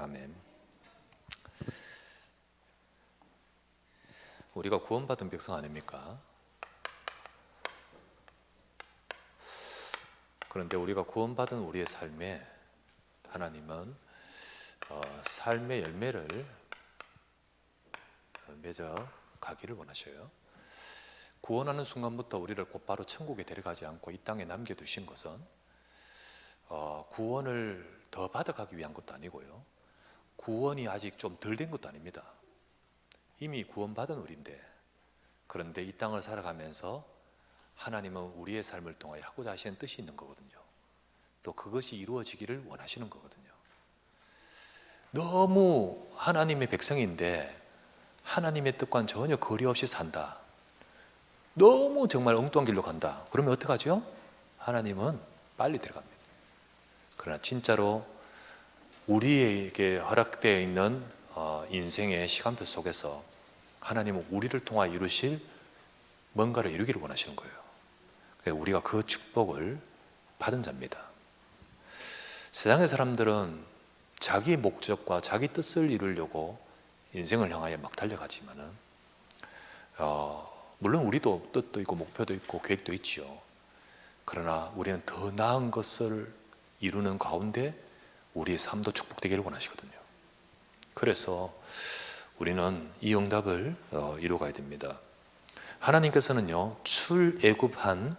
아멘. 우리가 구원받은 백성 아닙니까? 그런데 우리가 구원받은 우리의 삶에 하나님은 삶의 열매를 맺어 가기를 원하셔요. 구원하는 순간부터 우리를 곧바로 천국에 데려가지 않고 이 땅에 남겨두신 것은 구원을 더 받아가기 위한 것도 아니고요, 구원이 아직 좀 덜 된 것도 아닙니다. 이미 구원받은 우리인데, 그런데 이 땅을 살아가면서 하나님은 우리의 삶을 통하여 하고자 하시는 뜻이 있는 거거든요. 또 그것이 이루어지기를 원하시는 거거든요. 너무 하나님의 백성인데 하나님의 뜻과는 전혀 거리 없이 산다, 너무 정말 엉뚱한 길로 간다, 그러면 어떡하죠? 하나님은 빨리 들어갑니다. 그러나 진짜로 우리에게 허락되어 있는 인생의 시간표 속에서 하나님은 우리를 통하여 이루실 뭔가를 이루기를 원하시는 거예요. 우리가 그 축복을 받은 자입니다. 세상의 사람들은 자기 목적과 자기 뜻을 이루려고 인생을 향하여 막 달려가지만은 물론 우리도 뜻도 있고 목표도 있고 계획도 있지요. 그러나 우리는 더 나은 것을 이루는 가운데 우리의 삶도 축복되기를 원하시거든요. 그래서 우리는 이 응답을 이루어가야 됩니다. 하나님께서는요, 출애굽한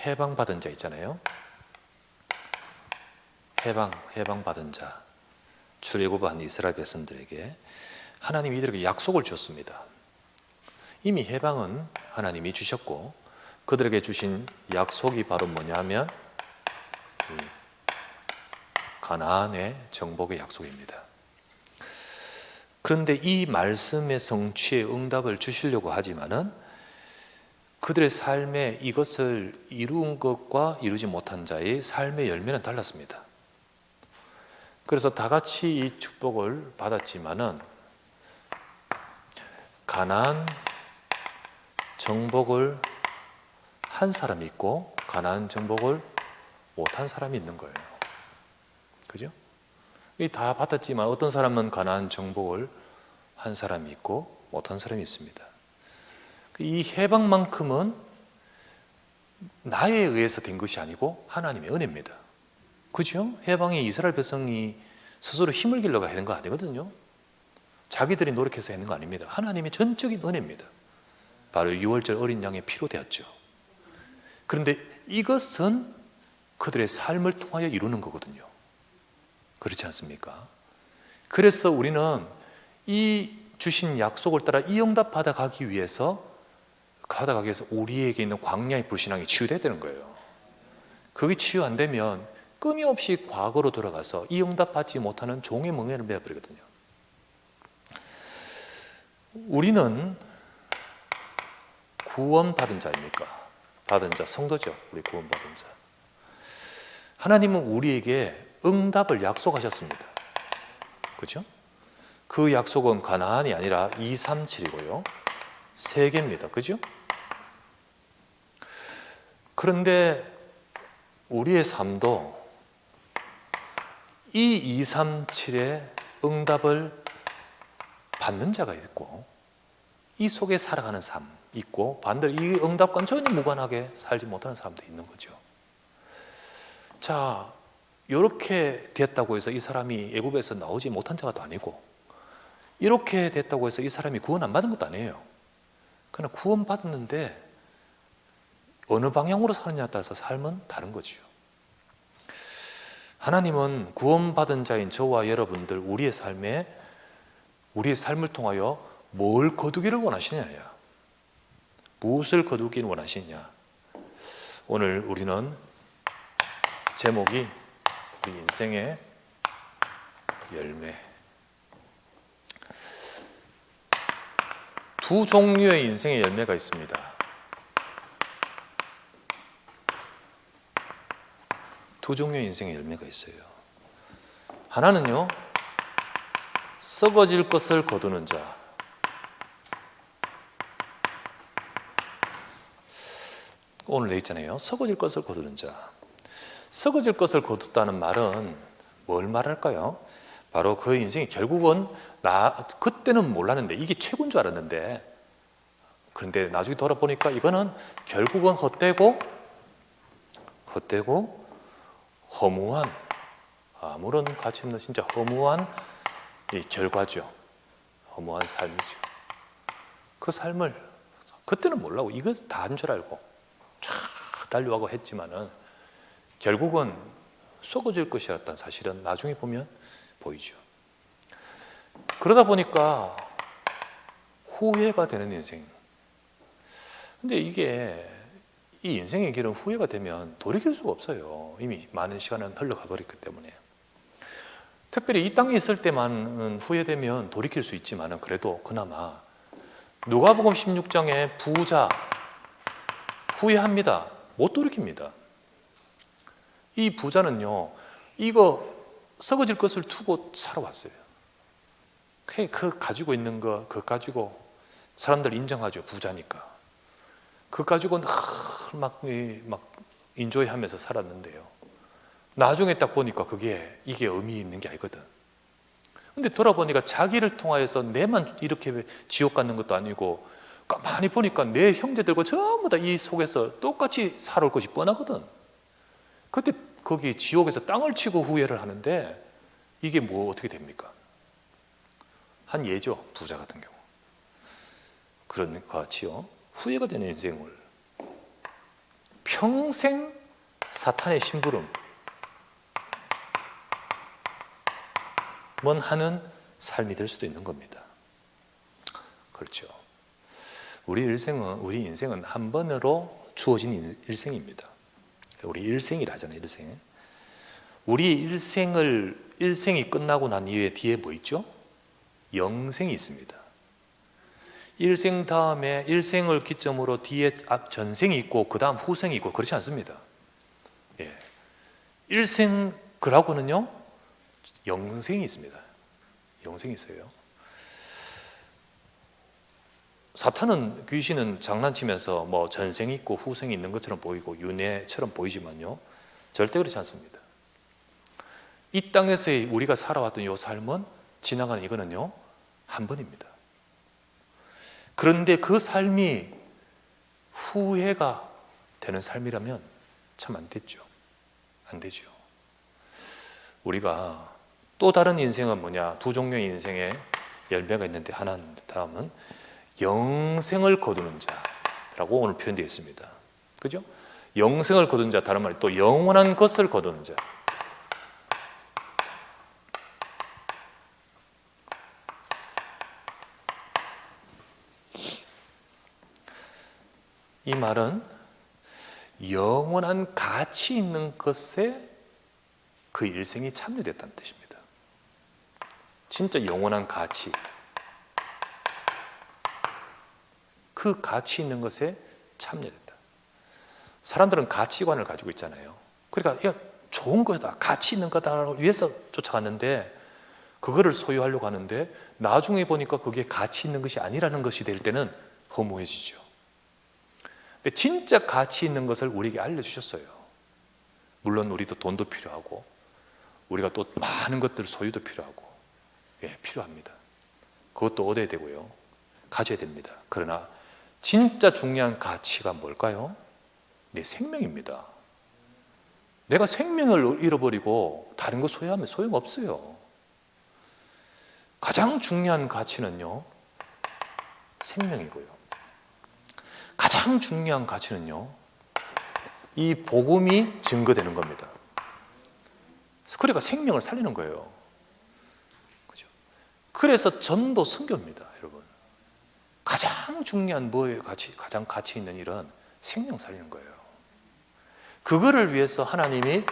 해방받은 자 있잖아요. 해방받은 자, 출애굽한 이스라엘 백성들에게 하나님이 이들에게 약속을 주었습니다. 이미 해방은 하나님이 주셨고, 그들에게 주신 약속이 바로 뭐냐면 가나안의 정복의 약속입니다. 그런데 이 말씀의 성취에 응답을 주시려고 하지만은 그들의 삶에 이것을 이룬 것과 이루지 못한 자의 삶의 열매는 달랐습니다. 그래서 다 같이 이 축복을 받았지만은 가나안 정복을 한 사람이 있고 가나안 정복을 못한 사람이 있는 거예요. 그죠? 다 받았지만 어떤 사람은 가나안 정복을 한 사람이 있고 못한 사람이 있습니다. 이 해방만큼은 나에 의해서 된 것이 아니고 하나님의 은혜입니다. 그죠? 해방이 이스라엘 백성이 스스로 힘을 길러가 하는 거 아니거든요. 자기들이 노력해서 하는 거 아닙니다. 하나님의 전적인 은혜입니다. 바로 6월절 어린 양의 피로 되었죠. 그런데 이것은 그들의 삶을 통하여 이루는 거거든요. 그렇지 않습니까? 그래서 우리는 이 주신 약속을 따라 이 응답 받아가기 위해서 우리에게 있는 광야의 불신앙이 치유돼야 되는 거예요. 그게 치유 안 되면 끊임없이 과거로 돌아가서 이 응답 받지 못하는 종의 멍에를 매어버리거든요. 우리는 구원받은 자입니까? 받은 자, 성도죠. 우리 구원받은 자. 하나님은 우리에게 응답을 약속하셨습니다. 그렇죠? 그 약속은 가나안이 아니라 237이고요. 세계입니다. 그죠? 그런데 우리의 삶도 이 237의 응답을 받는 자가 있고 이 속에 살아가는 삶 있고, 반대로 이 응답과는 전혀 무관하게 살지 못하는 사람도 있는 거죠. 자, 이렇게 됐다고 해서 이 사람이 애굽에서 나오지 못한 자가 또 아니고, 이렇게 됐다고 해서 이 사람이 구원 안 받은 것도 아니에요. 그러나 구원 받았는데 어느 방향으로 사느냐에 따라서 삶은 다른 거죠. 하나님은 구원받은 자인 저와 여러분들, 우리의 삶을 통하여 뭘 거두기를 원하시느냐, 무엇을 거두기를 원하시느냐. 오늘 우리는 제목이 우리 인생의 열매. 두 종류의 인생의 열매가 있습니다. 두 종류의 인생의 열매가 있어요. 하나는요, 썩어질 것을 거두는 자. 오늘 돼 있잖아요. 썩어질 것을 거두는 자. 썩어질 것을 거뒀다는 말은 뭘 말할까요? 바로 그 인생이 결국은 그때는 몰랐는데 이게 최고인 줄 알았는데, 그런데 나중에 돌아보니까 이거는 결국은 헛되고 허무한, 아무런 가치 없는 진짜 허무한 이 결과죠. 허무한 삶이죠. 그 삶을 그때는 몰라고 이거 다 한 줄 알고 쫙 달려가고 했지만은 결국은 썩어질 것이었다는 사실은 나중에 보면 보이죠. 그러다 보니까 후회가 되는 인생. 근데 이게 이 인생의 길은 후회가 되면 돌이킬 수가 없어요. 이미 많은 시간은 흘러가 버렸기 때문에. 특별히 이 땅에 있을 때만 후회되면 돌이킬 수 있지만은 그래도 그나마 누가복음 16장에 부자 후회합니다. 못 돌이킵니다. 이 부자는요, 이거 썩어질 것을 두고 살아왔어요. 그 가지고 있는 거, 그거 가지고 사람들 인정하죠. 부자니까. 그거 가지고 막 인조이하면서 살았는데요. 나중에 딱 보니까 이게 의미 있는 게 아니거든. 근데 돌아보니까 자기를 통하여서 내만 이렇게 지옥 가는 것도 아니고 가만히 보니까 내 형제들과 전부 다 이 속에서 똑같이 살아올 것이 뻔하거든. 그때 거기 지옥에서 땅을 치고 후회를 하는데 이게 뭐 어떻게 됩니까? 한 예죠. 부자 같은 경우. 그런 것 같이요. 후회가 되는 인생을 평생 사탄의 심부름 하는 삶이 될 수도 있는 겁니다. 그렇죠. 우리 인생은 한 번으로 주어진 일생입니다. 우리 일생이라 하잖아요. 일생. 우리 일생이 끝나고 난 이후에 뒤에 뭐 있죠? 영생이 있습니다. 일생 다음에 일생을 기점으로 뒤에 전생이 있고 그 다음 후생이 있고 그렇지 않습니다. 예. 일생 그라고는요 영생이 있습니다. 영생이 있어요. 사탄은, 귀신은 장난치면서 뭐 전생이 있고 후생이 있는 것처럼 보이고 윤회처럼 보이지만요 절대 그렇지 않습니다. 이 땅에서의 우리가 살아왔던 이 삶은 지나가는 이거는요 한 번입니다. 그런데 그 삶이 후회가 되는 삶이라면 참 안 됐죠. 안 되죠. 우리가 또 다른 인생은 뭐냐? 두 종류의 인생의 열매가 있는데 하나는 다음은 영생을 거두는 자라고 오늘 표현되어 있습니다. 그죠? 영생을 거두는 자, 다른 말로 또 영원한 것을 거두는 자. 이 말은 영원한 가치 있는 것에 그 일생이 참여됐다는 뜻입니다. 진짜 영원한 가치, 그 가치 있는 것에 참여됐다. 사람들은 가치관을 가지고 있잖아요. 그러니까 좋은 거다, 가치 있는 거다라고 위해서 쫓아갔는데 그거를 소유하려고 하는데 나중에 보니까 그게 가치 있는 것이 아니라는 것이 될 때는 허무해지죠. 근데 진짜 가치 있는 것을 우리에게 알려주셨어요. 물론 우리도 돈도 필요하고 우리가 또 많은 것들 소유도 필요하고 필요합니다. 그것도 얻어야 되고요. 가져야 됩니다. 그러나 진짜 중요한 가치가 뭘까요? 내 생명입니다. 내가 생명을 잃어버리고 다른 거 소유하면 소용없어요. 가장 중요한 가치는요 생명이고요. 가장 중요한 가치는요 이 복음이 증거되는 겁니다. 그러니까 생명을 살리는 거예요. 그죠? 그래서 전도 선교입니다, 여러분. 가장 중요한 가장 가치 있는 일은 생명 살리는 거예요. 그거를 위해서 하나님이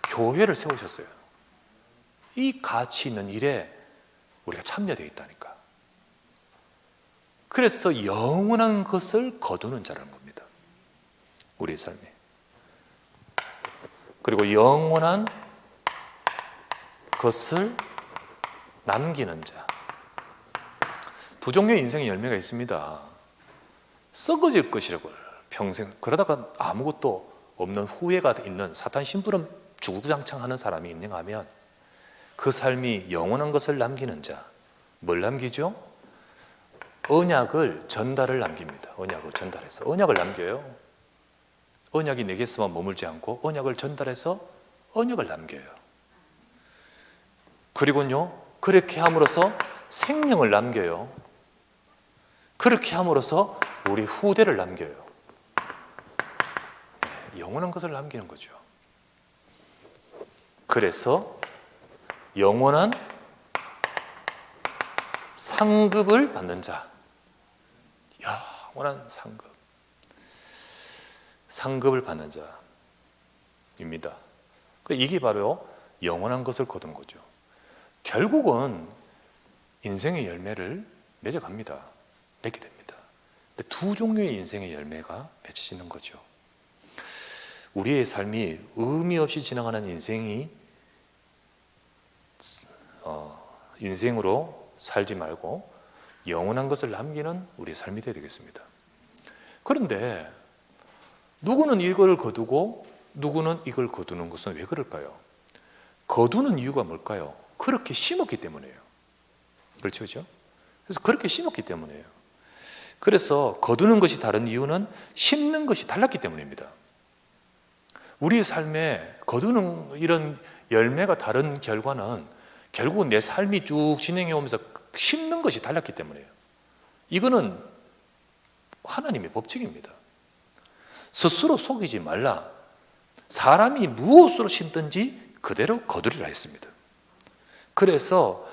교회를 세우셨어요. 이 가치 있는 일에 우리가 참여되어 있다니까. 그래서 영원한 것을 거두는 자라는 겁니다. 우리의 삶에. 그리고 영원한 것을 남기는 자. 두 종류의 인생의 열매가 있습니다. 썩어질 것이라고 평생 그러다가 아무것도 없는 후회가 있는 사탄 심부름 주구장창 하는 사람이 있는가 하면 그 삶이 영원한 것을 남기는 자. 뭘 남기죠? 언약을 전달을 남깁니다. 언약을 전달해서 언약을 남겨요. 언약이 내게서만 머물지 않고 언약을 전달해서 언약을 남겨요. 그리고요, 그렇게 함으로써 생명을 남겨요. 그렇게 함으로써 우리 후대를 남겨요. 영원한 것을 남기는 거죠. 그래서 영원한 상급을 받는 자. 영원한 상급을 받는 자입니다. 이게 바로 영원한 것을 거두는 거죠. 결국은 인생의 열매를 맺어갑니다. 맺게 됩니다. 근데 두 종류의 인생의 열매가 맺혀지는 거죠. 우리의 삶이 의미 없이 지나가는 인생으로 살지 말고 영원한 것을 남기는 우리의 삶이 되어야 되겠습니다. 그런데 누구는 이걸 거두고 누구는 이걸 거두는 것은 왜 그럴까요? 거두는 이유가 뭘까요? 그렇게 심었기 때문이에요. 그렇죠? 그래서 그렇게 심었기 때문이에요. 그래서 거두는 것이 다른 이유는 심는 것이 달랐기 때문입니다. 우리의 삶에 거두는 이런 열매가 다른 결과는 결국은 내 삶이 쭉 진행해 오면서 심는 것이 달랐기 때문이에요. 이거는 하나님의 법칙입니다. 스스로 속이지 말라. 사람이 무엇으로 심든지 그대로 거두리라 했습니다. 그래서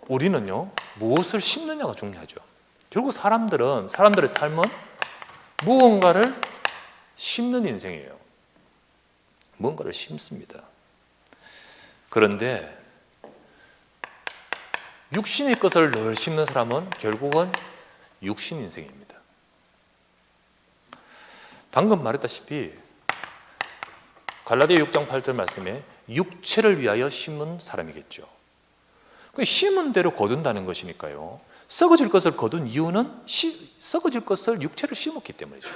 우리는요, 무엇을 심느냐가 중요하죠. 결국 사람들의 삶은 무언가를 심는 인생이에요. 무언가를 심습니다. 그런데 육신의 것을 늘 심는 사람은 결국은 육신 인생입니다. 방금 말했다시피 갈라디아 6장 8절 말씀에 육체를 위하여 심은 사람이겠죠. 심은 대로 거둔다는 것이니까요. 썩어질 것을 거둔 이유는 썩어질 것을 육체를 심었기 때문이죠.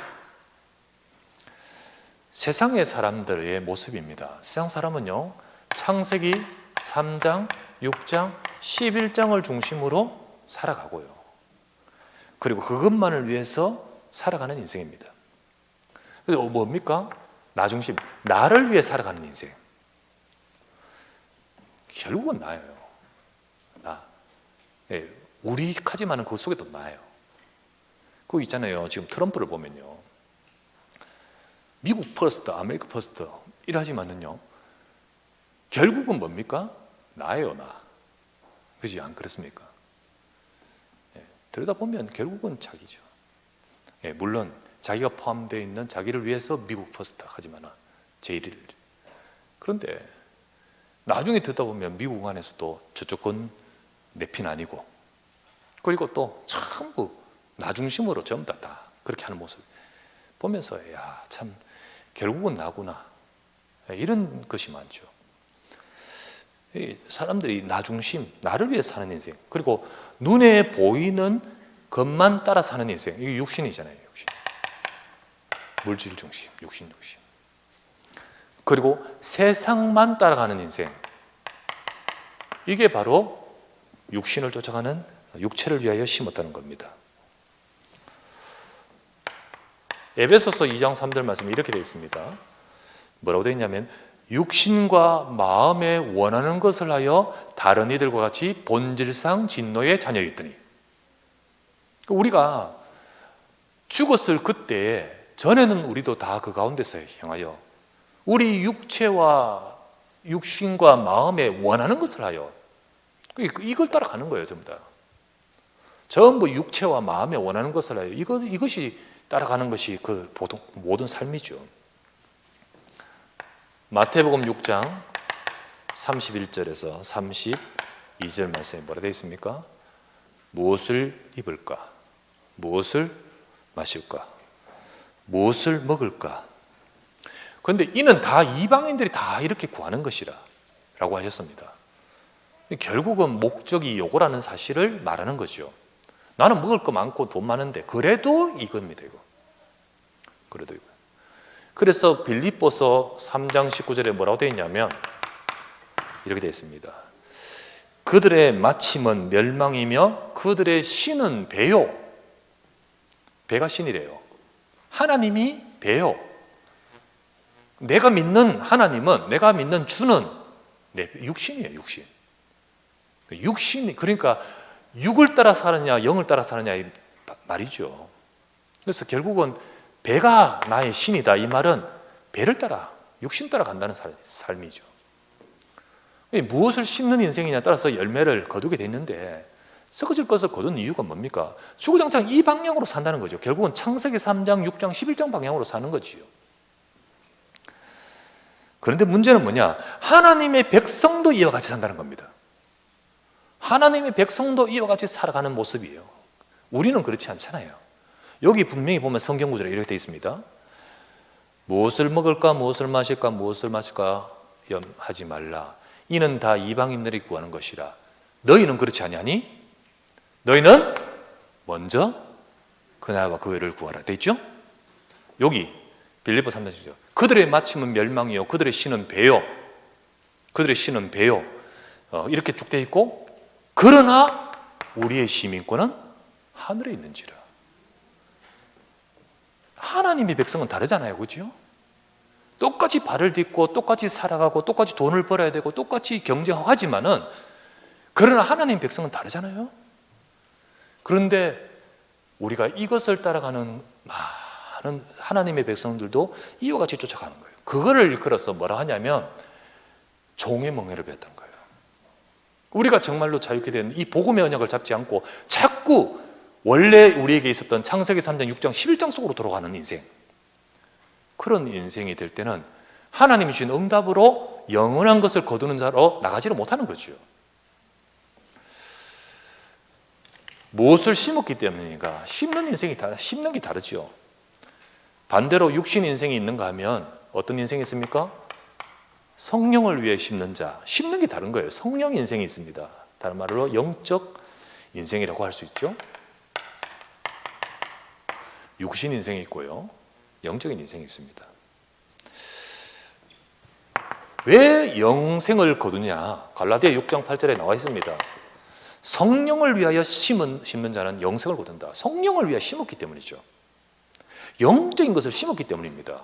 세상의 사람들의 모습입니다. 세상 사람은요, 창세기 3장, 6장, 11장을 중심으로 살아가고요. 그리고 그것만을 위해서 살아가는 인생입니다. 그래서 뭡니까? 나 중심, 나를 위해 살아가는 인생. 결국은 나예요. 나. 예, 우리까지만은 그 속에도 나예요. 그거 있잖아요. 지금 트럼프를 보면요. 미국 퍼스트, 아메리카 퍼스트 이러하지만은요. 결국은 뭡니까? 나예요, 나. 그지? 안 그렇습니까? 예, 들여다보면 결국은 자기죠. 예, 물론 자기가 포함되어 있는 자기를 위해서 미국 퍼스트 하지만 제1일. 그런데 나중에 듣다 보면 미국 안에서도 저쪽 건 내 편 아니고, 그리고 또 전부 나 중심으로 전부 다 그렇게 하는 모습 보면서 야, 참 결국은 나구나, 이런 것이 많죠. 사람들이 나 중심, 나를 위해 사는 인생, 그리고 눈에 보이는 것만 따라 사는 인생, 이게 육신이잖아요. 육신. 물질 중심, 육신 중심. 그리고 세상만 따라가는 인생, 이게 바로 육신을 쫓아가는, 육체를 위하여 심었다는 겁니다. 에베소서 2장 3절 말씀이 이렇게 되어 있습니다. 뭐라고 되어 있냐면 육신과 마음에 원하는 것을 하여 다른 이들과 같이 본질상 진노의 자녀였더니, 우리가 죽었을 그때 전에는 우리도 다 그 가운데서 행하여 우리 육신과 마음에 원하는 것을 하여, 이걸 따라가는 거예요. 전부 다 전부 육체와 마음에 원하는 것을 하여 이것이 따라가는 것이 그 모든 삶이죠. 마태복음 6장 31절에서 32절 말씀에 뭐라 되어 있습니까? 무엇을 입을까? 무엇을 마실까? 무엇을 먹을까? 그런데 이는 다 이방인들이 다 이렇게 구하는 것이라 라고 하셨습니다. 결국은 목적이 요거라는 사실을 말하는 거죠. 나는 먹을 거 많고 돈 많은데 그래도 이겁니다. 이거. 그래도 이거. 그래서 빌립보서 3장 19절에 뭐라고 되어 있냐면 이렇게 되어 있습니다. 그들의 마침은 멸망이며 그들의 신은 배요. 배가 신이래요. 하나님이 배요. 내가 믿는 하나님은, 내가 믿는 주는 내 육신이에요. 육신. 육신이, 그러니까 육을 따라 사느냐 영을 따라 사느냐 이 말이죠. 그래서 결국은 배가 나의 신이다, 이 말은 배를 따라, 육신 따라 간다는 삶이죠. 무엇을 심는 인생이냐에 따라서 열매를 거두게 됐는데, 썩어질 것을 거둔 이유가 뭡니까? 주구장창 이 방향으로 산다는 거죠. 결국은 창세기 3장, 6장, 11장 방향으로 사는 거지요. 그런데 문제는 뭐냐? 하나님의 백성도 이와 같이 산다는 겁니다. 하나님의 백성도 이와 같이 살아가는 모습이에요. 우리는 그렇지 않잖아요. 여기 분명히 보면 성경 구절에 이렇게 되어 있습니다. 무엇을 먹을까, 무엇을 마실까, 무엇을 마실까 염하지 말라. 이는 다 이방인들이 구하는 것이라. 너희는 그렇지 아니하니? 너희는 먼저 그 나라와 그 의를 구하라. 되어 있죠? 여기 빌립보 3장 10절. 그들의 마침은 멸망이요 그들의 신은 배요. 그들의 신은 배요. 이렇게 쭉 되어 있고, 그러나 우리의 시민권은 하늘에 있는지라. 하나님의 백성은 다르잖아요. 그렇죠? 똑같이 발을 딛고 똑같이 살아가고 똑같이 돈을 벌어야 되고 똑같이 경쟁하고 하지만은, 그러나 하나님의 백성은 다르잖아요. 그런데 우리가 이것을 따라가는 많은 하나님의 백성들도 이와 같이 쫓아가는 거예요. 그거를 일컬어서 뭐라 하냐면 종의 멍에를 베었던 거예요. 우리가 정말로 자유케 된 이 복음의 언약을 잡지 않고 자꾸 원래 우리에게 있었던 창세기 3장, 6장, 11장 속으로 돌아가는 인생, 그런 인생이 될 때는 하나님이 주신 응답으로 영원한 것을 거두는 자로 나가지를 못하는 거죠. 무엇을 심었기 때문이니까 심는 인생이 심는 게 다르죠. 반대로 육신 인생이 있는가 하면 어떤 인생이 있습니까? 성령을 위해 심는 자, 심는 게 다른 거예요. 성령 인생이 있습니다. 다른 말로 영적 인생이라고 할 수 있죠. 육신 인생이 있고요, 영적인 인생이 있습니다. 왜 영생을 거두냐? 갈라디아 6장 8절에 나와 있습니다. 성령을 위하여 심는 자는 영생을 거둔다. 성령을 위하여 심었기 때문이죠. 영적인 것을 심었기 때문입니다.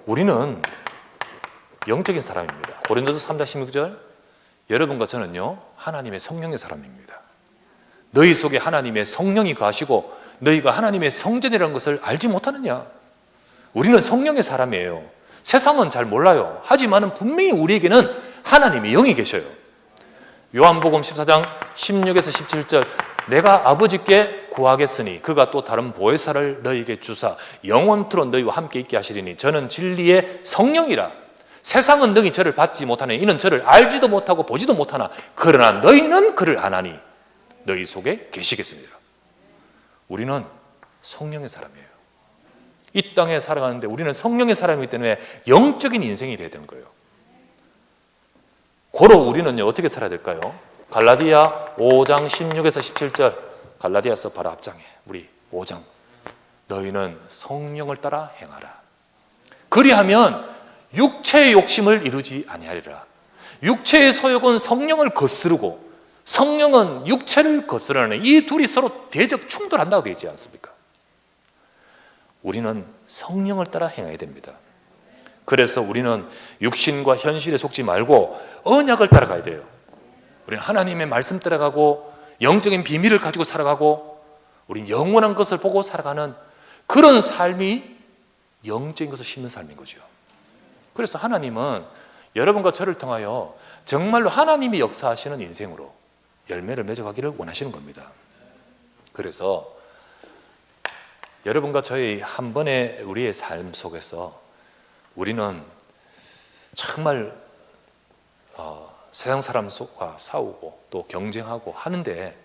우리는 영적인 사람입니다. 고린도서 3장 16절, 여러분과 저는요 하나님의 성령의 사람입니다. 너희 속에 하나님의 성령이 거하시고 너희가 하나님의 성전이라는 것을 알지 못하느냐? 우리는 성령의 사람이에요. 세상은 잘 몰라요. 하지만 분명히 우리에게는 하나님의 영이 계셔요. 요한복음 14장 16에서 17절, 내가 아버지께 구하겠으니 그가 또 다른 보혜사를 너희에게 주사 영원토록 너희와 함께 있게 하시리니 저는 진리의 성령이라. 세상은 능히 저를 받지 못하니 이는 저를 알지도 못하고 보지도 못하나 그러나 너희는 그를 아나니 너희 속에 계시겠습니다. 우리는 성령의 사람이에요. 이 땅에 살아가는데 우리는 성령의 사람이기 때문에 영적인 인생이 돼야 되는 거예요. 고로 우리는요 어떻게 살아야 될까요? 갈라디아 5장 16에서 17절, 갈라디아서 바로 앞장에 우리 5장, 너희는 성령을 따라 행하라. 그리하면 육체의 욕심을 이루지 아니하리라. 육체의 소욕은 성령을 거스르고 성령은 육체를 거스르는, 이 둘이 서로 대적 충돌한다고 되어 있지 않습니까? 우리는 성령을 따라 행해야 됩니다. 그래서 우리는 육신과 현실에 속지 말고 언약을 따라가야 돼요. 우리는 하나님의 말씀 따라가고 영적인 비밀을 가지고 살아가고 우리는 영원한 것을 보고 살아가는 그런 삶이 영적인 것을 심는 삶인 거죠. 그래서 하나님은 여러분과 저를 통하여 정말로 하나님이 역사하시는 인생으로 열매를 맺어가기를 원하시는 겁니다. 그래서 여러분과 저희 한 번의 우리의 삶 속에서 우리는 정말 세상 사람과 싸우고 또 경쟁하고 하는데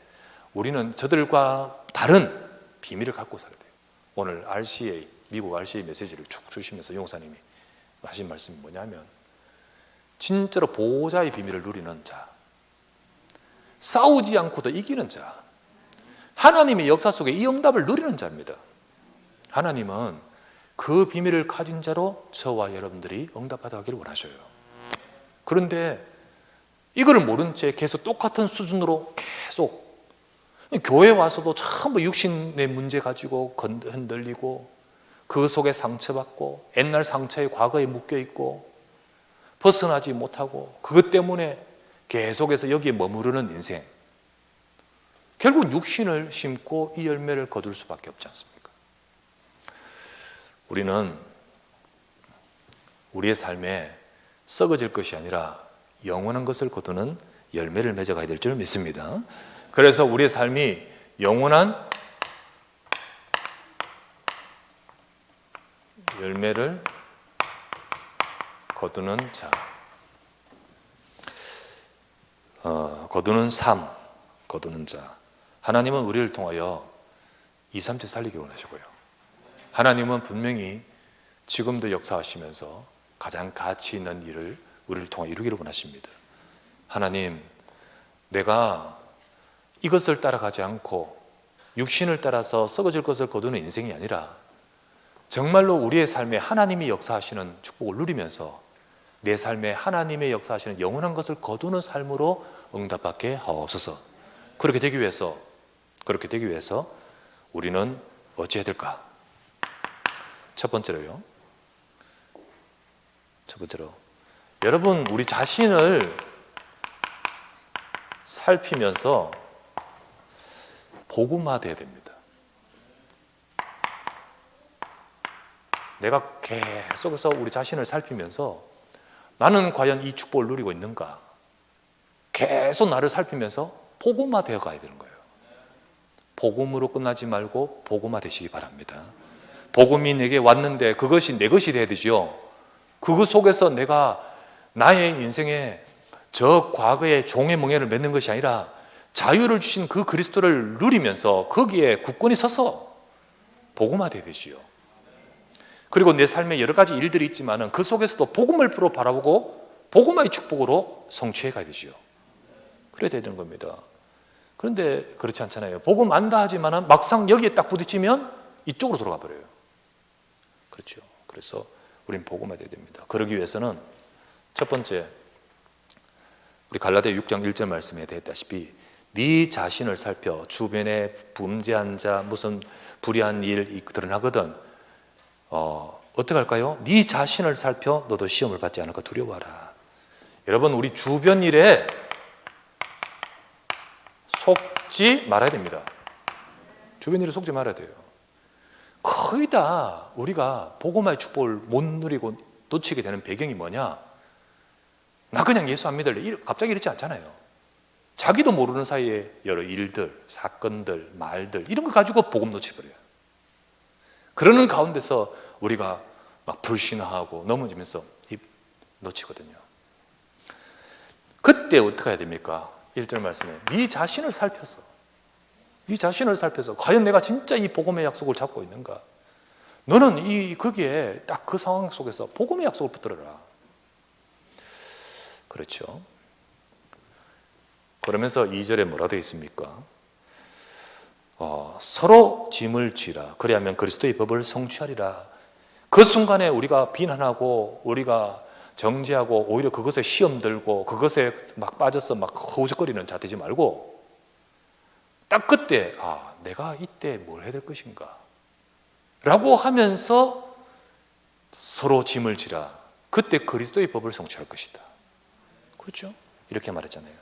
우리는 저들과 다른 비밀을 갖고 살아야 돼요. 오늘 RCA, 미국 RCA 메시지를 쭉 주시면서 용사님이 하신 말씀이 뭐냐면 진짜로 보호자의 비밀을 누리는 자, 싸우지 않고도 이기는 자, 하나님의 역사 속에 이 응답을 누리는 자입니다. 하나님은 그 비밀을 가진 자로 저와 여러분들이 응답받아가기를 원하셔요. 그런데 이거를 모른 채 계속 똑같은 수준으로 계속 교회 와서도 전부 육신의 문제 가지고 흔들리고 그 속에 상처받고 옛날 상처에 과거에 묶여있고 벗어나지 못하고 그것 때문에 계속해서 여기에 머무르는 인생, 결국 육신을 심고 이 열매를 거둘 수밖에 없지 않습니까? 우리는 우리의 삶에 썩어질 것이 아니라 영원한 것을 거두는 열매를 맺어가야 될 줄 믿습니다. 그래서 우리의 삶이 영원한 열매를 거두는 자, 거두는 삶, 거두는 자. 하나님은 우리를 통하여 2, 3체 살리기 원하시고요. 하나님은 분명히 지금도 역사하시면서 가장 가치 있는 일을 우리를 통해 이루기를 원하십니다. 하나님, 내가 이것을 따라가지 않고 육신을 따라서 썩어질 것을 거두는 인생이 아니라 정말로 우리의 삶에 하나님이 역사하시는 축복을 누리면서 내 삶에 하나님의 역사하시는 영원한 것을 거두는 삶으로 응답받게 하옵소서. 그렇게 되기 위해서 우리는 어찌해야 될까? 첫 번째로 여러분, 우리 자신을 살피면서 복음화돼야 됩니다. 내가 계속해서 우리 자신을 살피면서 나는 과연 이 축복을 누리고 있는가? 계속 나를 살피면서 복음화되어 가야 되는 거예요. 복음으로 끝나지 말고 복음화되시기 바랍니다. 복음이 내게 왔는데 그것이 내 것이 돼야 되지요. 그것 속에서 내가 나의 인생에 저 과거의 종의 멍에를 맺는 것이 아니라 자유를 주신 그 그리스도를 누리면서 거기에 굳건히 서서 복음화되어야 되지요. 그리고 내 삶에 여러 가지 일들이 있지만 그 속에서도 복음을 바라보고 복음화의 축복으로 성취해 가야 되지요. 그래야 되는 겁니다. 그런데 그렇지 않잖아요. 복음 안다 하지만 막상 여기에 딱 부딪히면 이쪽으로 돌아가 버려요. 그렇죠. 그래서 우린 복음화돼야 됩니다. 그러기 위해서는 첫 번째, 우리 갈라디아 6장 1절 말씀에 대했다시피 네 자신을 살펴 주변에 범죄한 자 무슨 불의한 일 드러나거든 어떻게 할까요? 네 자신을 살펴 너도 시험을 받지 않을까 두려워하라. 여러분, 우리 주변 일에 속지 말아야 됩니다. 주변 일에 속지 말아야 돼요. 거의 다 우리가 복음화의 축복을 못 누리고 놓치게 되는 배경이 뭐냐? 나 그냥 예수 안 믿을래. 갑자기 이렇지 않잖아요. 자기도 모르는 사이에 여러 일들, 사건들, 말들 이런 거 가지고 복음 놓쳐버려요. 그러는 가운데서 우리가 막 불신하고 넘어지면서 입 놓치거든요. 그때 어떻게 해야 됩니까? 1절 말씀에 네 자신을 살펴서 과연 내가 진짜 이 복음의 약속을 잡고 있는가? 너는 거기에 딱 그 상황 속에서 복음의 약속을 붙들어라. 그렇죠. 그러면서 2절에 뭐라 되어 있습니까? 서로 짐을 지라. 그리하면 그리스도의 법을 성취하리라. 그 순간에 우리가 비난하고 우리가 정죄하고 오히려 그것에 시험 들고 그것에 막 빠져서 막 허우적거리는 자 되지 말고 딱 그때 내가 이때 뭘 해야 될 것인가 라고 하면서 서로 짐을 지라. 그때 그리스도의 법을 성취할 것이다. 그렇죠? 이렇게 말했잖아요.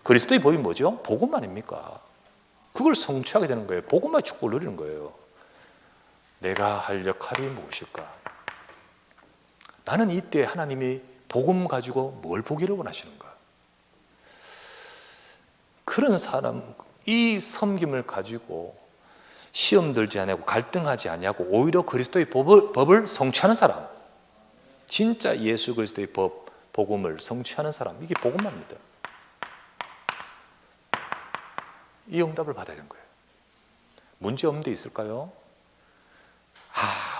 그리스도의 법이 뭐죠? 복음 아닙니까? 그걸 성취하게 되는 거예요. 복음의 축복을 누리는 거예요. 내가 할 역할이 무엇일까? 나는 이때 하나님이 복음 가지고 뭘 보기를 원하시는가? 그런 사람, 이 섬김을 가지고 시험 들지 않고 갈등하지 않냐고 오히려 그리스도의 법을 성취하는 사람, 진짜 예수 그리스도의 복음을 성취하는 사람, 이게 복음입니다. 이 응답을 받아야 되는 거예요. 문제 없는 데 있을까요?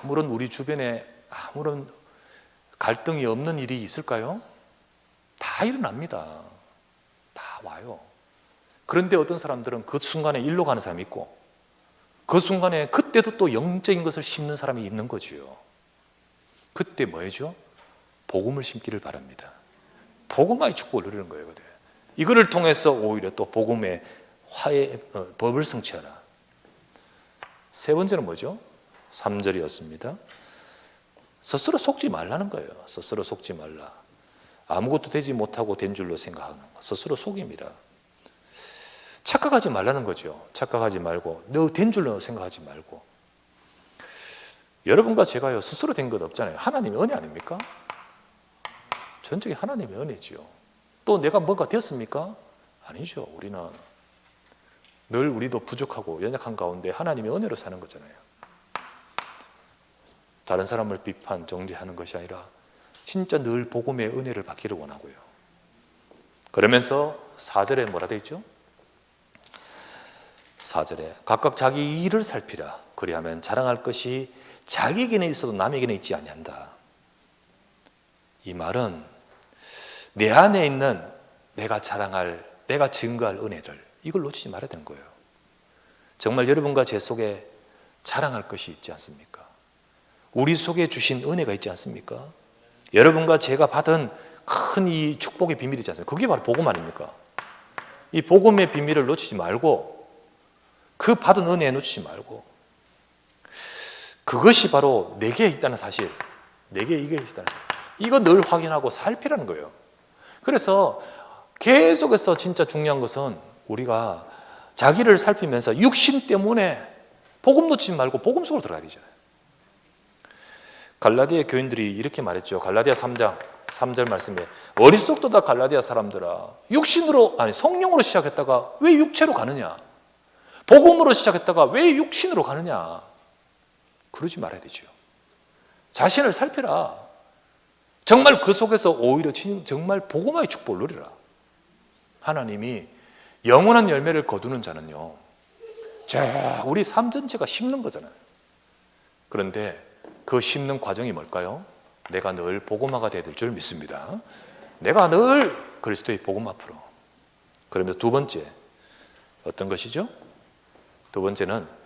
아무런 우리 주변에 아무런 갈등이 없는 일이 있을까요? 다 일어납니다. 다 와요. 그런데 어떤 사람들은 그 순간에 일로 가는 사람이 있고 그 순간에 그때도 또 영적인 것을 심는 사람이 있는 거지요. 그때 뭐 해죠? 복음을 심기를 바랍니다. 복음화의 축복을 누리는 거예요. 이거를 통해서 오히려 또 복음의 화해, 법을 성취하라. 세 번째는 뭐죠? 3절이었습니다. 스스로 속지 말라는 거예요. 스스로 속지 말라. 아무것도 되지 못하고 된 줄로 생각하는 거. 스스로 속임이라. 착각하지 말라는 거죠. 착각하지 말고 너 된 줄로 생각하지 말고. 여러분과 제가요 스스로 된 것 없잖아요. 하나님의 은혜 아닙니까? 전적인 하나님의 은혜지요. 또 내가 뭔가 되었습니까? 아니죠. 우리는 늘 우리도 부족하고 연약한 가운데 하나님의 은혜로 사는 거잖아요. 다른 사람을 비판, 정죄하는 것이 아니라 진짜 늘 복음의 은혜를 받기를 원하고요. 그러면서 4절에 뭐라 되어 있죠? 4절에 각각 자기 일을 살피라. 그리하면 자랑할 것이 자기에게는 있어도 남에게는 있지 아니한다. 이 말은 내 안에 있는 내가 자랑할, 내가 증거할 은혜를 이걸 놓치지 말아야 되는 거예요. 정말 여러분과 제 속에 자랑할 것이 있지 않습니까? 우리 속에 주신 은혜가 있지 않습니까? 여러분과 제가 받은 큰 이 축복의 비밀이 있지 않습니까? 그게 바로 복음 아닙니까? 이 복음의 비밀을 놓치지 말고 그 받은 은혜에 놓치지 말고 그것이 바로 내게 있다는 사실, 내게 이게 있다는 사실, 이거 늘 확인하고 살피라는 거예요. 그래서 계속해서 진짜 중요한 것은 우리가 자기를 살피면서 육신 때문에 복음 놓치지 말고 복음 속으로 들어가야 되잖아요. 갈라디아 교인들이 이렇게 말했죠. 갈라디아 3장 3절 말씀에 어리석도다 갈라디아 사람들아, 육신으로 아니 성령으로 시작했다가 왜 육체로 가느냐? 복음으로 시작했다가 왜 육신으로 가느냐? 그러지 말아야 되죠. 자신을 살펴라. 정말 그 속에서 오히려 정말 복음화의 축복을 누리라. 하나님이 영원한 열매를 거두는 자는요, 우리 삶 전체가 심는 거잖아요. 그런데 그 심는 과정이 뭘까요? 내가 늘 복음화가 되어야 될 줄 믿습니다. 내가 늘 그리스도의 복음 앞으로. 그러면서 두 번째 어떤 것이죠? 두 번째는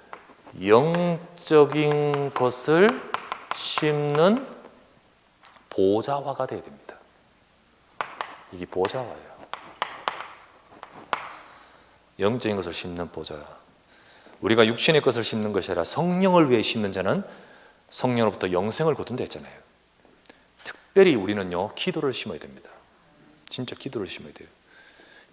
영적인 것을 심는 보좌화가 되어야 됩니다. 이게 보좌화예요. 영적인 것을 심는 보좌. 우리가 육신의 것을 심는 것이 아니라 성령을 위해 심는 자는 성령으로부터 영생을 거둔다 했잖아요. 특별히 우리는요, 기도를 심어야 됩니다. 진짜 기도를 심어야 돼요.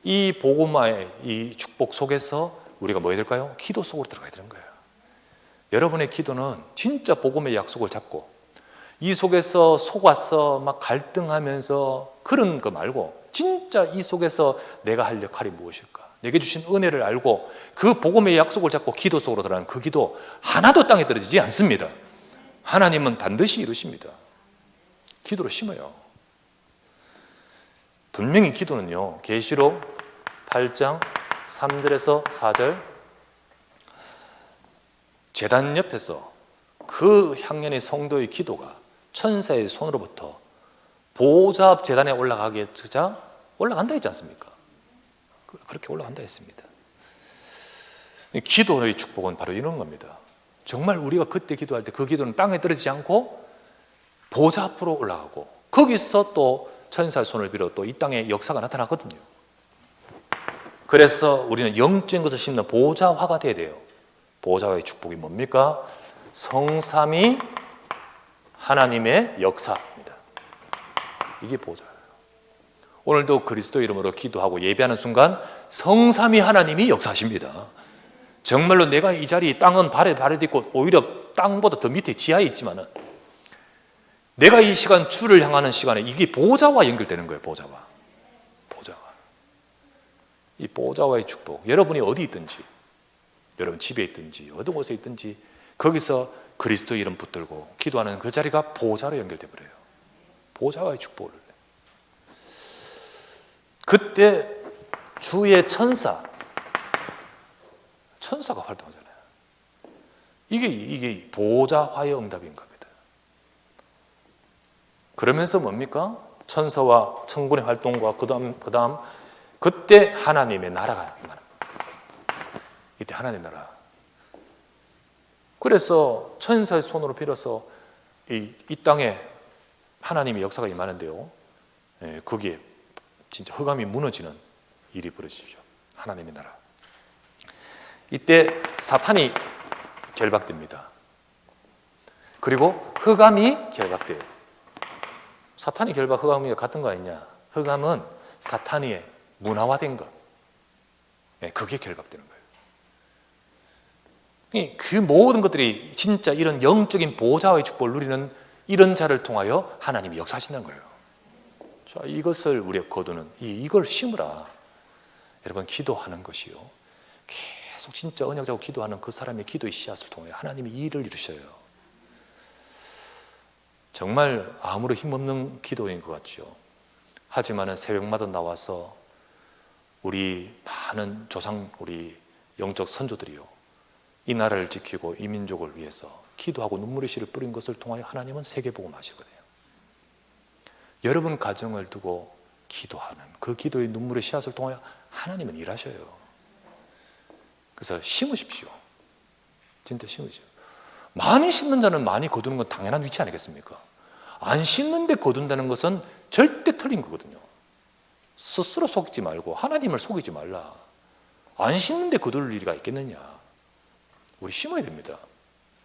이 복음화의 이 축복 속에서 우리가 뭐 해야 될까요? 기도 속으로 들어가야 되는 거예요. 여러분의 기도는 진짜 복음의 약속을 잡고 이 속에서 속아서 막 갈등하면서 그런 거 말고 진짜 이 속에서 내가 할 역할이 무엇일까? 내게 주신 은혜를 알고 그 복음의 약속을 잡고 기도 속으로 들어가는 그 기도 하나도 땅에 떨어지지 않습니다. 하나님은 반드시 이루십니다. 기도를 심어요. 분명히 기도는요, 계시록 8장 3절에서 4절 제단 옆에서 그 향년의 성도의 기도가 천사의 손으로부터 보좌 앞 제단에 올라가게 되자 올라간다 했지 않습니까? 그렇게 올라간다 했습니다. 기도의 축복은 바로 이런 겁니다. 정말 우리가 그때 기도할 때 그 기도는 땅에 떨어지지 않고 보좌 앞으로 올라가고 거기서 또 천사의 손을 빌어 또 이 땅에 역사가 나타나거든요. 그래서 우리는 영적인 것을 심는 보좌화가 돼야 돼요. 보좌화의 축복이 뭡니까? 성삼위 하나님의 역사입니다. 이게 보좌예요. 오늘도 그리스도 이름으로 기도하고 예배하는 순간 성삼위 하나님이 역사하십니다. 정말로 내가 이 자리 땅은 발에 딛고 오히려 땅보다 더 밑에 지하에 있지만은 내가 이 시간 주를 향하는 시간에 이게 보좌와 연결되는 거예요. 보좌와. 이 보좌와의 축복. 여러분이 어디 있든지, 여러분 집에 있든지 어떤 곳에 있든지 거기서 그리스도 이름 붙들고 기도하는 그 자리가 보좌로 연결돼 버려요. 보좌와의 축복을. 그때 주의 천사가 활동하잖아요. 이게 보좌화의 응답인 겁니다. 그러면서 뭡니까? 천사와 천군의 활동과 그다음 그때 하나님의 나라가 임하는 거예요. 이때 하나님의 나라. 그래서 천사의 손으로 빌어서 이 땅에 하나님의 역사가 임하는데요, 거기에 진짜 흑암이 무너지는 일이 벌어지죠. 하나님의 나라. 이때 사탄이 결박됩니다. 그리고 흑암이 결박돼요. 사탄이 결박, 흑암이 같은 거 아니냐? 흑암은 사탄이 문화화된 것, 그게 결박되는 거예요. 그 모든 것들이 진짜 이런 영적인 보호자의 축복을 누리는 이런 자를 통하여 하나님이 역사하신다는 거예요. 자, 이것을 우리가 거두는, 이걸 심으라. 여러분, 기도하는 것이요, 계속 진짜 언약 잡고 기도하는 그 사람의 기도의 씨앗을 통해 하나님이 이 일을 이루셔요. 정말 아무런 힘없는 기도인 것 같죠. 하지만 새벽마다 나와서 우리 많은 조상, 우리 영적 선조들이요, 이 나라를 지키고 이 민족을 위해서 기도하고 눈물의 씨를 뿌린 것을 통하여 하나님은 세계복음 하시거든요. 여러분 가정을 두고 기도하는 그 기도의 눈물의 씨앗을 통하여 하나님은 일하셔요. 그래서 심으십시오. 진짜 심으십시오. 많이 심는 자는 많이 거두는 건 당연한 위치 아니겠습니까? 안 심는데 거둔다는 것은 절대 틀린 거거든요. 스스로 속이지 말고 하나님을 속이지 말라. 안 심는데 거둘 일이가 있겠느냐. 우리 심어야 됩니다.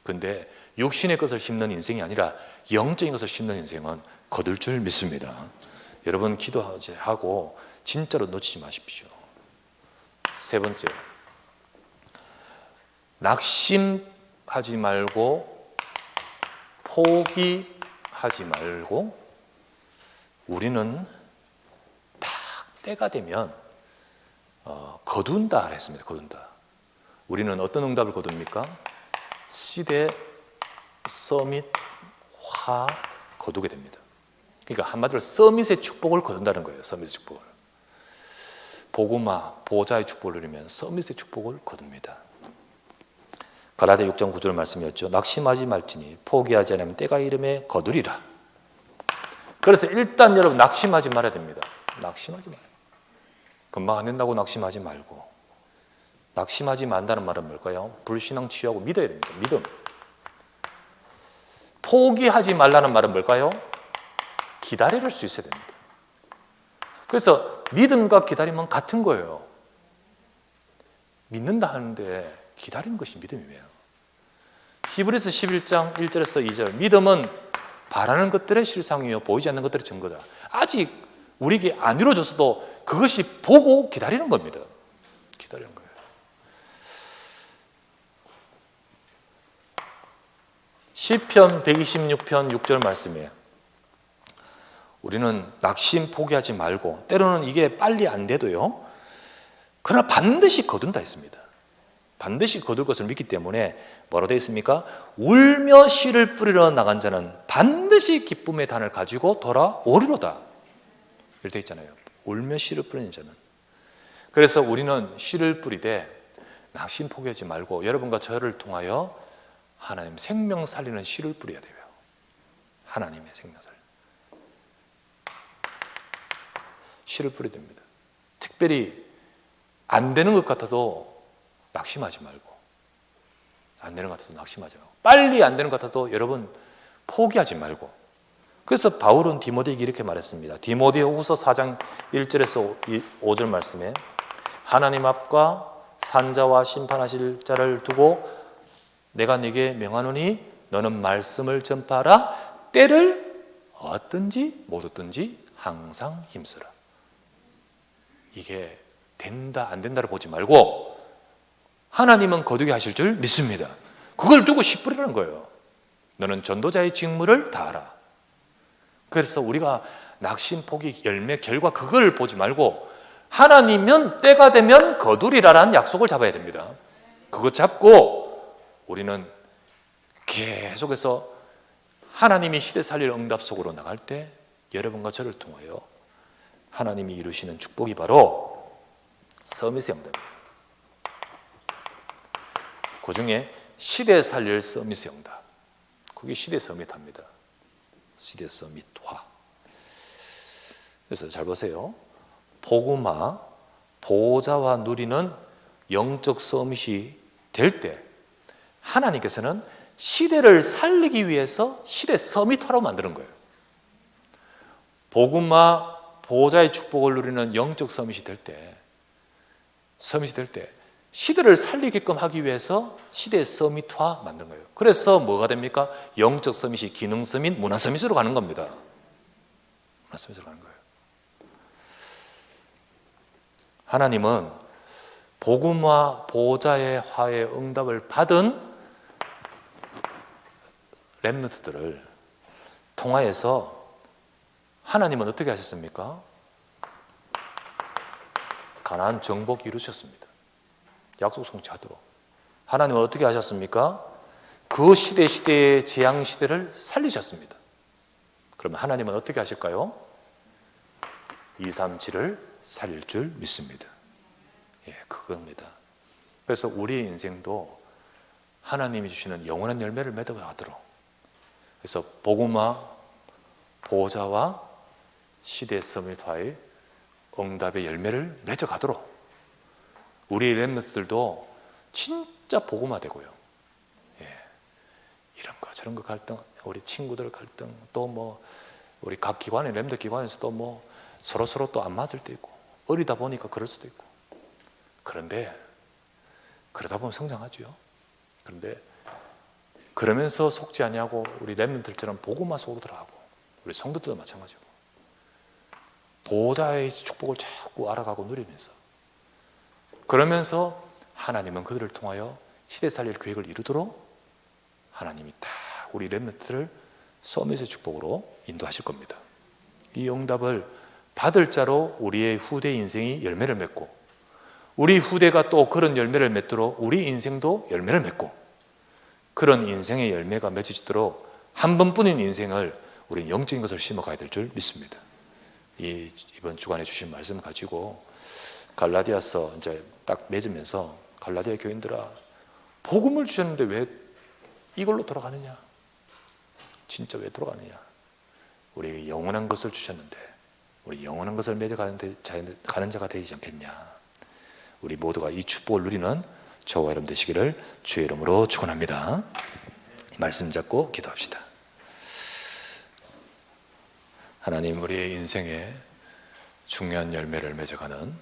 그런데 육신의 것을 심는 인생이 아니라 영적인 것을 심는 인생은 거둘 줄 믿습니다. 여러분, 기도하고 진짜로 놓치지 마십시오. 세 번째, 낙심하지 말고 포기하지 말고 우리는 딱 때가 되면 거둔다 했습니다. 거둔다. 우리는 어떤 응답을 거둡니까? 시대, 서밋, 화 거두게 됩니다. 그러니까 한마디로 서밋의 축복을 거둔다는 거예요. 서밋의 축복을. 복음화, 보호자의 축복을 누리면 서밋의 축복을 거둡니다. 갈라디아 6장 9절 말씀이었죠. 낙심하지 말지니 포기하지 않으면 때가 이름에 거두리라. 그래서 일단 여러분 낙심하지 말아야 됩니다. 낙심하지 말아요. 금방 안 된다고 낙심하지 말고. 낙심하지 말다는 말은 뭘까요? 불신앙 치유하고 믿어야 됩니다. 믿음. 포기하지 말라는 말은 뭘까요? 기다릴 수 있어야 됩니다. 그래서 믿음과 기다림은 같은 거예요. 믿는다 하는데 기다리는 것이 믿음이에요. 히브리서 11장 1절에서 2절, 믿음은 바라는 것들의 실상이요 보이지 않는 것들의 증거다. 아직 우리에게 안 이루어졌어도 그것이 보고 기다리는 겁니다. 기다리는 거예요. 시편 126편 6절 말씀이에요. 우리는 낙심 포기하지 말고, 때로는 이게 빨리 안 돼도요, 그러나 반드시 거둔다 했습니다. 반드시 거둘 것을 믿기 때문에 뭐라고 되어 있습니까? 울며 씨를 뿌리러 나간 자는 반드시 기쁨의 단을 가지고 돌아오리로다. 이렇게 되어 있잖아요. 울며 씨를 뿌리는 자는. 그래서 우리는 씨를 뿌리되 낙심 포기하지 말고 여러분과 저를 통하여 하나님 생명 살리는 씨를 뿌려야 돼요. 하나님의 생명 살리는 씨를 뿌려야 됩니다. 특별히 안 되는 것 같아도 낙심하지 말고, 안 되는 것 같아도 낙심하지 말고, 빨리 안 되는 것 같아도 여러분 포기하지 말고. 그래서 바울은 디모데에게 이렇게 말했습니다. 디모데후서 4장 1절에서 5절 말씀에 하나님 앞과 산자와 심판하실 자를 두고 내가 네게 명하노니 너는 말씀을 전파하라. 때를 얻든지 못 얻든지 항상 힘쓰라. 이게 된다 안 된다를 보지 말고 하나님은 거두게 하실 줄 믿습니다. 그걸 두고 씨 뿌리라는 거예요. 너는 전도자의 직무를 다하라. 그래서 우리가 낙심, 포기, 열매, 결과 그걸 보지 말고 하나님은 때가 되면 거두리라라는 약속을 잡아야 됩니다. 그거 잡고 우리는 계속해서 하나님이 시대 살릴 응답 속으로 나갈 때 여러분과 저를 통하여 하나님이 이루시는 축복이 바로 서밋의 응답입니다. 그 중에 시대 살릴 서밋의 응답, 그게 시대 서밋합니다. 시대 서밋화. 그래서 잘 보세요. 복음화, 보호자와 누리는 영적 서밋이 될 때 하나님께서는 시대를 살리기 위해서 시대 서밋화로 만드는 거예요. 복음화 보호자의 축복을 누리는 영적 서밋이 될 때, 시대를 살리게끔 하기 위해서 시대의 서밋화 만든 거예요. 그래서 뭐가 됩니까? 영적 서밋이 기능 서밋, 문화 서밋으로 가는 겁니다. 문화 서밋으로 가는 거예요. 하나님은 복음화 보호자의 화의 응답을 받은 렘넌트들을 통하여서 하나님은 어떻게 하셨습니까? 가나안 정복 이루셨습니다. 약속 성취하도록. 하나님은 어떻게 하셨습니까? 그 시대의 재앙 시대를 살리셨습니다. 그러면 하나님은 어떻게 하실까요? 237을 살릴 줄 믿습니다. 예, 그겁니다. 그래서 우리의 인생도 하나님이 주시는 영원한 열매를 맺어가도록, 그래서 복음화 보호자와 시대 서밋화의 응답의 열매를 맺어가도록 우리 렘넌트들도 진짜 복음화되고요. 예, 이런 거 저런 거 갈등, 우리 친구들 갈등, 또 뭐 우리 각 기관의 렘넌트 기관에서도 뭐 서로 또 안 맞을 때 있고, 어리다 보니까 그럴 수도 있고. 그런데 그러다 보면 성장하죠. 그런데 그러면서 속지 아니하고 우리 렘넌트들처럼 복음화 속으로 들어가고, 우리 성도들도 마찬가지고, 보호자의 축복을 자꾸 알아가고 누리면서, 그러면서 하나님은 그들을 통하여 시대 살릴 계획을 이루도록 하나님이 다 우리 렘넌트를 서밋의 축복으로 인도하실 겁니다. 이 응답을 받을 자로 우리의 후대 인생이 열매를 맺고, 우리 후대가 또 그런 열매를 맺도록 우리 인생도 열매를 맺고, 그런 인생의 열매가 맺어지도록 한 번뿐인 인생을 우리는 영적인 것을 심어가야 될 줄 믿습니다. 이번 주간에 주신 말씀 가지고 갈라디아서 이제 딱 맺으면서, 갈라디아 교인들아, 복음을 주셨는데 왜 이걸로 돌아가느냐? 진짜 왜 돌아가느냐? 우리 영원한 것을 주셨는데 우리 영원한 것을 맺어가는 자가 되지 않겠냐? 우리 모두가 이 축복을 누리는 저와 여러분 되시기를 주의 이름으로 축원합니다. 말씀 잡고 기도합시다. 하나님, 우리의 인생에 중요한 열매를 맺어가는,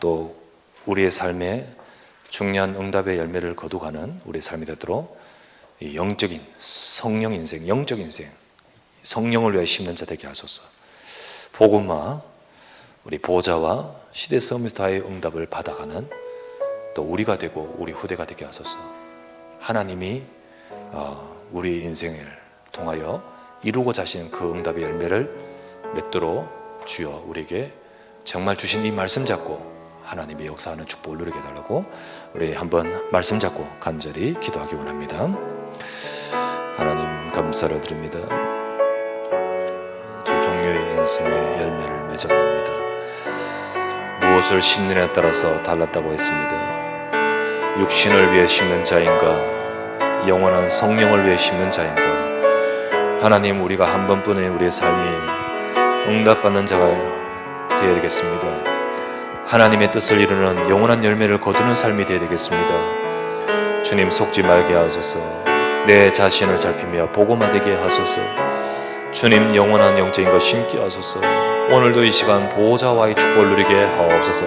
또 우리의 삶에 중요한 응답의 열매를 거두가는 우리의 삶이 되도록 영적인 성령 인생, 영적 인생, 성령을 위해 심는 자 되게 하소서. 복음화 우리 보호자와 시대 서밋화의 응답을 받아가는 또 우리가 되고 우리 후대가 되게 하소서. 하나님이 우리 인생을 통하여 이루고자 하시는 그 응답의 열매를 맺도록 주여 우리에게 정말 주신 이 말씀 잡고 하나님의 역사하는 축복을 누리게 해달라고 우리 한번 말씀 잡고 간절히 기도하기 원합니다. 하나님, 감사를 드립니다. 두 종류의 인생의 열매를 맺어갑니다. 무엇을 심느냐에 따라서 달랐다고 했습니다. 육신을 위해 심는 자인가, 영원한 성령을 위해 심는 자인가. 하나님, 우리가 한 번뿐인 우리의 삶이 응답받는 자가 되어야 되겠습니다. 하나님의 뜻을 이루는 영원한 열매를 거두는 삶이 되어야 되겠습니다. 주님, 속지 말게 하소서. 내 자신을 살피며 복음화되게 하소서. 주님, 영원한 영적인 것 심게 하소서. 오늘도 이 시간 보호자와의 축복을 누리게 하옵소서.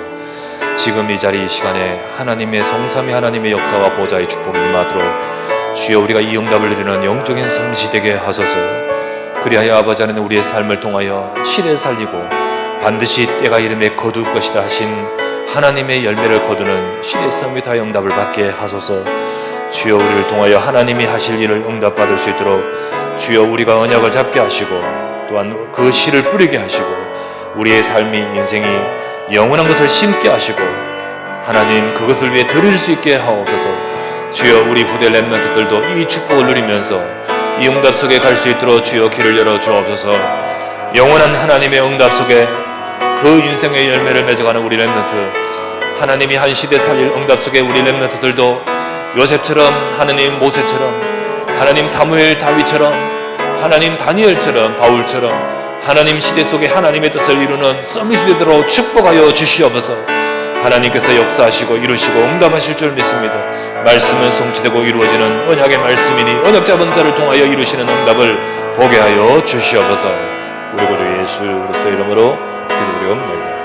지금 이 자리 이 시간에 하나님의 성삼위 하나님의 역사와 보호자의 축복이 임하도록 주여 우리가 이 응답을 누리는 영적인 성시 되게 하소서. 그리하여 아버지 하나님, 우리의 삶을 통하여 시대에 살리고 반드시 때가 이름에 거둘 것이다 하신 하나님의 열매를 거두는 시대 서밋화의 응답을 받게 하소서. 주여 우리를 통하여 하나님이 하실 일을 응답받을 수 있도록 주여 우리가 언약을 잡게 하시고 또한 그 씨를 뿌리게 하시고 우리의 삶이 인생이 영원한 것을 심게 하시고 하나님 그것을 위해 드릴 수 있게 하옵소서. 주여 우리 후대 렘넌트들도 이 축복을 누리면서 이 응답 속에 갈 수 있도록 주여 길을 열어 주옵소서. 영원한 하나님의 응답 속에 그 인생의 열매를 맺어가는 우리 렘넌트, 하나님이 한 시대 살릴 응답 속에 우리 렘넌트들도 요셉처럼, 하나님 모세처럼, 하나님 사무엘 다윗처럼, 하나님 다니엘처럼, 바울처럼 하나님 시대 속에 하나님의 뜻을 이루는 서밋이 되도록 축복하여 주시옵소서. 하나님께서 역사하시고 이루시고 응답하실 줄 믿습니다. 말씀은 성취되고 이루어지는 언약의 말씀이니 언약 잡은 자를 통하여 이루시는 응답을 보게 하여 주시옵소서. 우리 구주 예수 그리스도 이름으로 기도드리옵나이다.